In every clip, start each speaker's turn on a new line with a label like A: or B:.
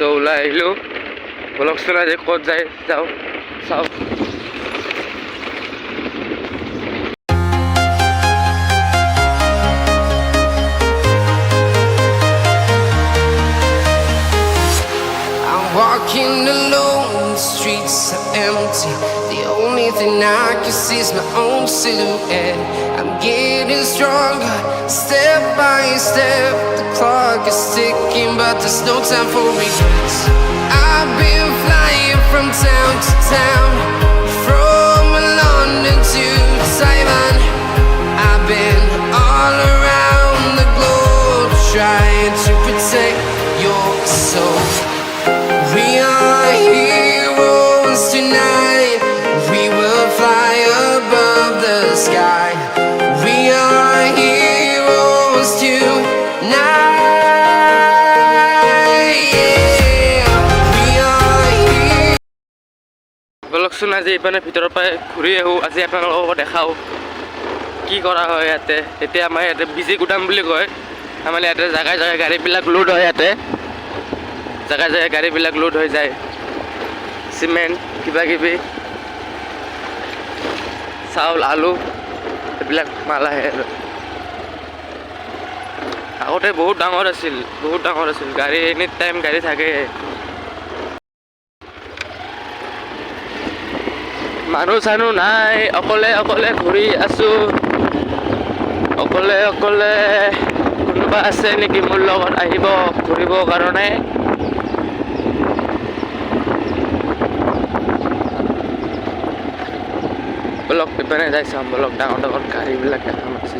A: তো ওলাই আহিলোঁ বলকচোন আজি ক'ত যায় যাওঁ চাওঁ
B: Walking alone, the streets are empty. The only thing I can see is my own silhouette. I'm getting stronger, step by step. The clock is ticking, but there's no time for regrets. I've been flying from town to town, from London to Taiwan. I've been all around the globe, trying to protect your soul. We are heroes tonight. We will fly above the sky. We are heroes tonight. Yeah. We are heroes.
A: বলকচোন আজি ইপানে ভিতৰৰ পৰা ঘূৰি আহোঁ আজি আপোনালোকক দেখাওঁ কি কৰা হয় ইয়াতে এতিয়া আমাৰ ইয়াতে বিজি গুদাম বুলি কয় আমাৰ ইয়াতে জাগাই জাগাই গাড়ীবিলাক লোড হয় ইয়াতে জাগাই জাগাই গাড়ীবিলাক লোড হৈ যায় চিমেণ্ট কিবা কিবি চাউল আলু এইবিলাক মাল আহে আৰু আগতে বহুত ডাঙৰ আছিল গাড়ী এনি টাইম গাড়ী থাকে মানুহ চানুহ নাই অকলে অকলে ঘূৰি আছোঁ অকলে অকলে কোনোবা আছে নেকি মোৰ লগত আহিব ঘূৰিবৰ কাৰণে ব্লক পিপনে যাই চাম ব্লক ডাঙৰ ডাঙৰ গাড়ীবিলাক দেখা পাইছে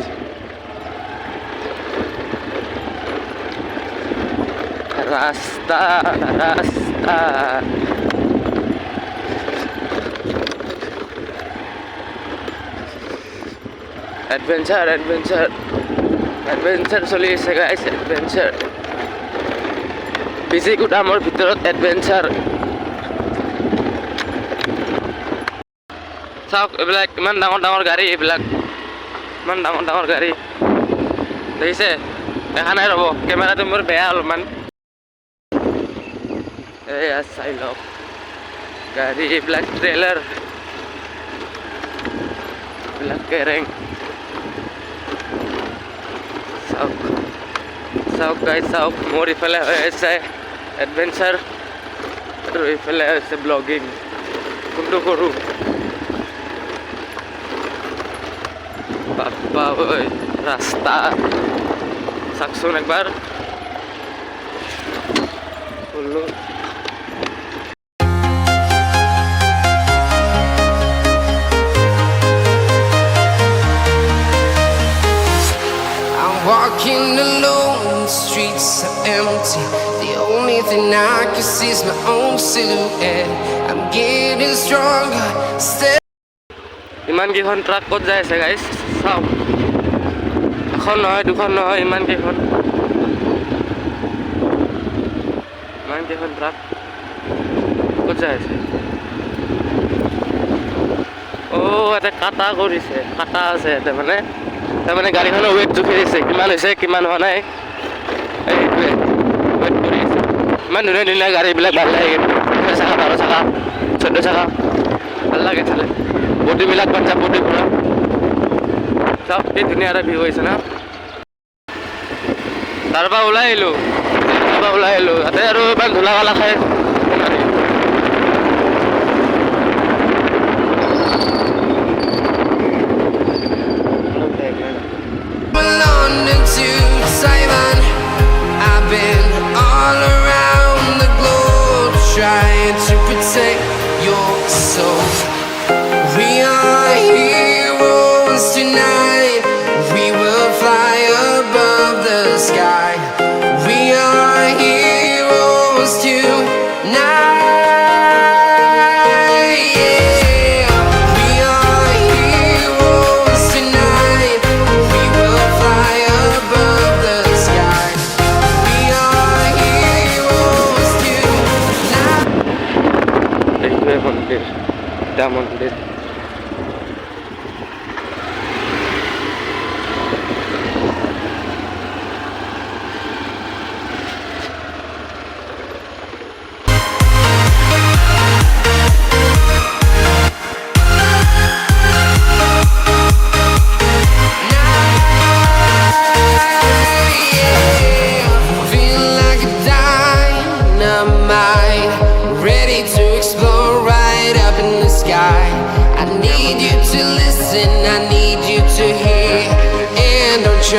A: ৰাস্তা ৰাস্তা এডভেঞ্চাৰ এডভেঞ্চাৰ এডভেঞ্চাৰ চলি আছে গাইছ এডভেঞ্চাৰ বিজি গুদামৰ ভিতৰত এডভেঞ্চাৰ চাওক এইবিলাক ইমান ডাঙৰ ডাঙৰ গাড়ী এইবিলাক ইমান ডাঙৰ ডাঙৰ গাড়ী দেখিছে দেখা নাই ৰ'ব কেমেৰাটো মোৰ বেয়া অলপমান এয়া চাই লওক গাড়ী এইবিলাক ট্ৰেইলাৰ এইবিলাক কেৰেং চাওক চাওক গাইজ চাওক মোৰ ইফালে হৈ আছে এডভেঞ্চাৰ আৰু ইফালে হৈছে ব্লগিং কোনটো কৰোঁ বাপ্পা ঐ রাস্তা চাকচোন একবার বললো
B: I'm walking alone, the streets are empty. The only thing I can see is my own silhouette. I'm getting stronger,
A: ইমান কেইখন ট্ৰাক ক'ত যাই আছে গাইছ চাওক এখন নহয় দুখন নহয় ইমান কেইখন ট্ৰাক ক'ত যাই আছে ইয়াতে কাটা কৰিছে কাটা আছে ইয়াতে মানে তাৰমানে গাড়ীখনৰ ৱেইট জুখি দিছে কিমান হৈছে কিমান হোৱা নাই এইটোৱে ৱেইট কৰি আছে ইমান ধুনীয়া ধুনীয়া গাড়ীবিলাক ভাল লাগে 12 চাকা 14 চাকা ভাল লাগে চালে বডিবিলাক বাচ্চা বডি পুৰা চাওক কি ধুনীয়া এটা ভিউ হৈছে না তাৰ পৰা ওলাই আহিলোঁ তাতে আৰু ইমান ধূলা বালা খাই
B: London to Taiwan. I've been all around the globe, trying to protect your soul. We are heroes tonight. We will fly above the sky. We are heroes tonight. Yeah. We are heroes tonight. We will fly above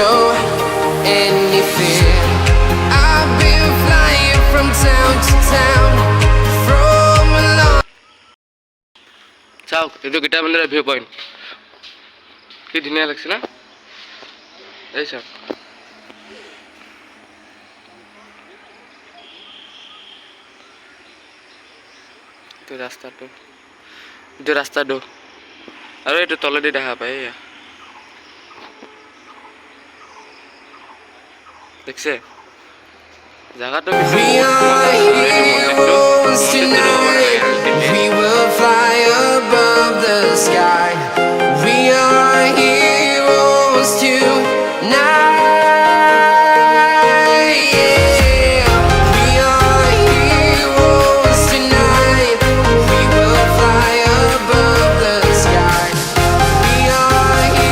B: show any fear. I've been flying from town to town, from a long
A: চাওক এইটো গীতা মন্দিৰৰ view point কি ধুনীয়া লাগছে না এই চাওক এইটো ৰাস্তাটো আৰু এইটো তলেদি দেখা পায় এয়া দেখছে জায়গাটো
B: We are heroes tonight. We will fly above the sky. We are heroes tonight.